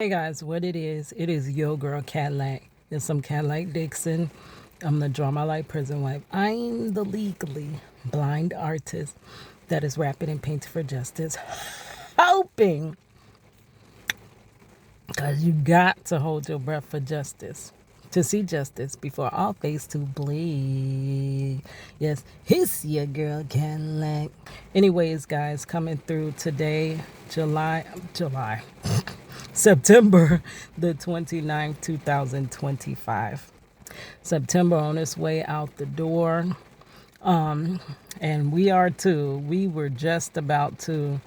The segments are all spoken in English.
Hey guys, what it is Yo Girl Cadillac. It's some Cadillac Dixon. I'm the Draw My Life Prison Wife. I'm the legally blind artist that is rapping and painting for justice. Hoping, because you got to hold your breath for justice. To see justice before all face to bleed. Yes, it's your girl Cadillac. Anyways, guys, coming through today, July. September the 29th, 2025. September on its way out the door. And we are too. We were just about to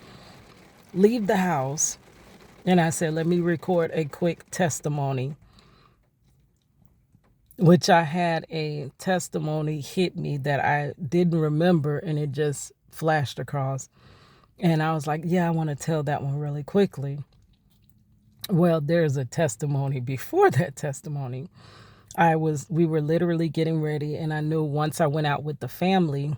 leave the house. And I said, let me record a quick testimony, which I had a testimony hit me that I didn't remember and it just flashed across. And I was like, yeah, I want to tell that one really quickly. Well, there's a testimony before that testimony. We were literally getting ready, and I knew once I went out with the family,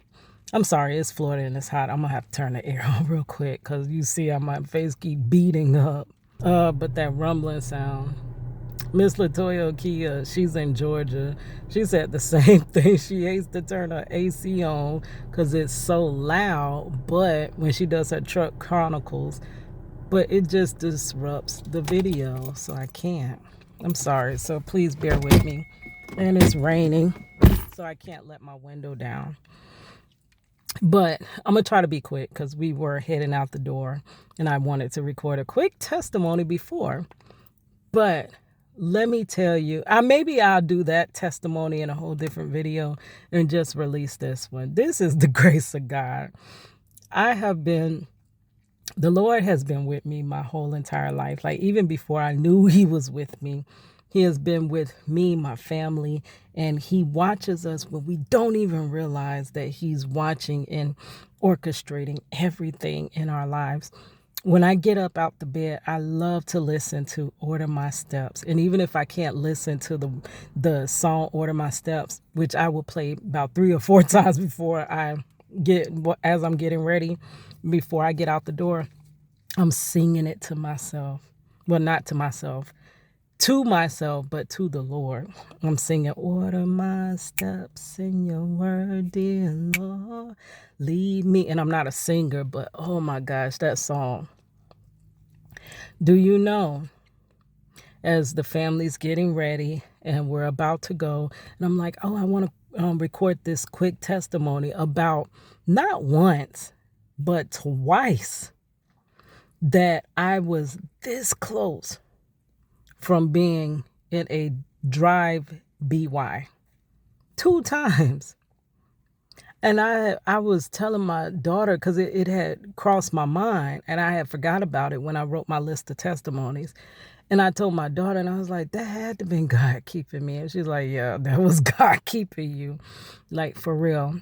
I'm sorry, it's Florida and it's hot. I'm gonna have to turn the air on real quick because you see how my face keep beating up. But that rumbling sound. Miss Latoya Kia, she's in Georgia. She said the same thing. She hates to turn her AC on because it's so loud. But when she does her truck chronicles, but it just disrupts the video, so I can't. I'm sorry, so please bear with me. And it's raining, so I can't let my window down. But I'm going to try to be quick because we were heading out the door, and I wanted to record a quick testimony before. But let me tell you, maybe I'll do that testimony in a whole different video and just release this one. This is the grace of God. The Lord has been with me my whole entire life. Like even before I knew he was with me, he has been with me, my family, and he watches us when we don't even realize that he's watching and orchestrating everything in our lives. When I get up out the bed, I love to listen to Order My Steps. And even if I can't listen to the song Order My Steps, which I will play about 3 or 4 times before as I'm getting ready, before I get out the door, I'm singing it to myself. Well, not to myself, but to the Lord. I'm singing, order my steps in your word, dear Lord. Lead me. And I'm not a singer, but oh my gosh, that song. Do you know, as the family's getting ready and we're about to go, and I'm like, oh, I want to record this quick testimony about not once, but twice that I was this close from being in a drive BY 2 times. And I was telling my daughter, because it had crossed my mind and I had forgot about it when I wrote my list of testimonies. And I told my daughter, and I was like, that had to have been God keeping me. And she's like, yeah, that was God keeping you, like for real.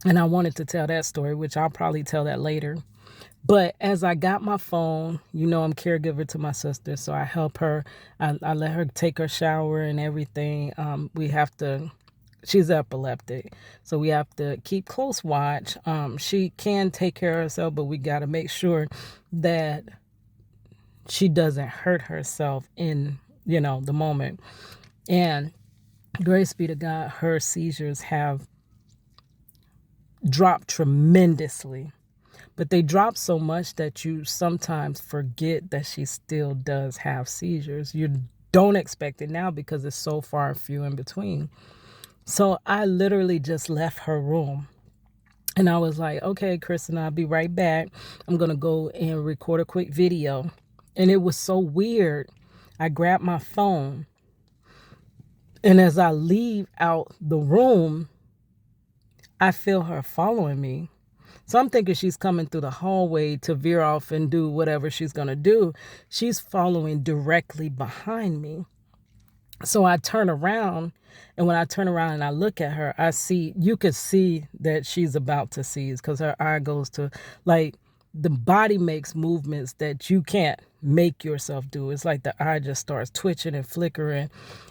And I wanted to tell that story, which I'll probably tell that later. But as I got my phone, I'm caregiver to my sister, so I help her. I let her take her shower and everything. She's epileptic, so we have to keep close watch. She can take care of herself, but we got to make sure that she doesn't hurt herself in, the moment. And grace be to God, her seizures have dropped tremendously. But they drop so much that you sometimes forget that she still does have seizures. You don't expect it now because it's so far few in between. So I literally just left her room. And I was like, okay, Kristen, I'll be right back. I'm going to go and record a quick video. And it was so weird. I grabbed my phone. And as I leave out the room, I feel her following me. So I'm thinking she's coming through the hallway to veer off and do whatever she's going to do. She's following directly behind me. So I turn around, and when I turn around and I look at her, you could see that she's about to seize because her eye goes to, like, the body makes movements that you can't make yourself do. It's like the eye just starts twitching and flickering,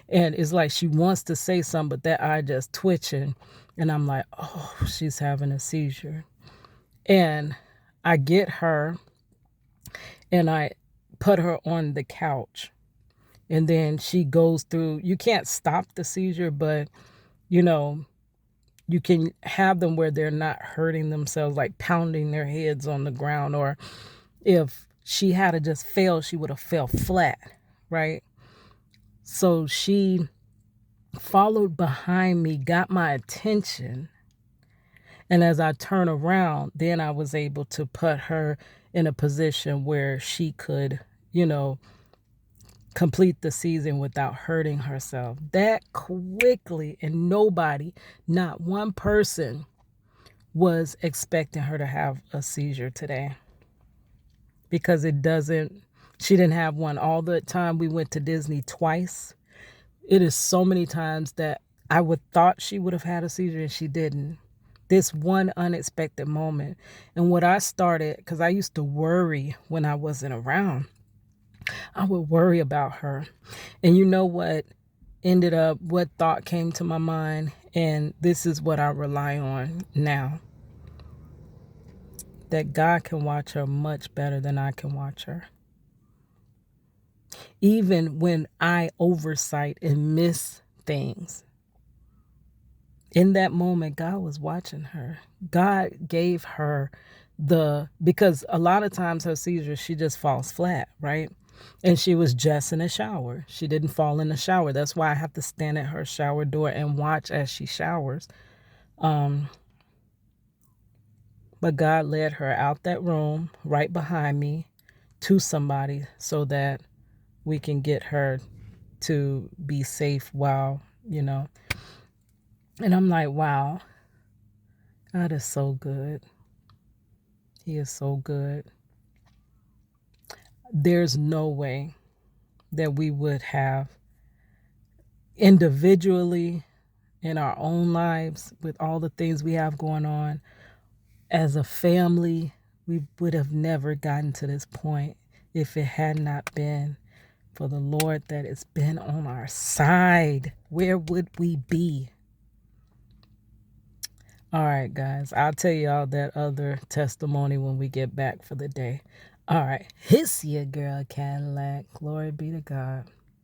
and it's like she wants to say something, but that eye just twitching. And I'm like, oh, she's having a seizure. And I get her and I put her on the couch And then she goes through, you can't stop the seizure, but you know, you can have them where they're not hurting themselves, like pounding their heads on the ground. Or if she had to just fell, she would have fell flat, right? So she followed behind me, got my attention. And as I turn around, then I was able to put her in a position where she could, you know, complete the season without hurting herself that quickly. And nobody, not one person, was expecting her to have a seizure today, because she didn't have one all the time. We went to Disney twice. It is so many times that I would thought she would have had a seizure and she didn't. This one unexpected moment. And what I started, because I used to worry when I wasn't around, I would worry about her. And you know what what thought came to my mind? And this is what I rely on now: that God can watch her much better than I can watch her. Even when I oversight and miss things, in that moment, God was watching her. God gave her because a lot of times her seizures, she just falls flat, right? And she was just in a shower. She didn't fall in the shower. That's why I have to stand at her shower door and watch as she showers. But God led her out that room right behind me to somebody so that we can get her to be safe while. And I'm like, wow, God is so good. He is so good. There's no way that we would have individually in our own lives, with all the things we have going on as a family, we would have never gotten to this point if it had not been for the Lord that has been on our side. Where would we be? All right, guys, I'll tell y'all that other testimony when we get back for the day. All right, it's your girl Cadillac. Glory be to God.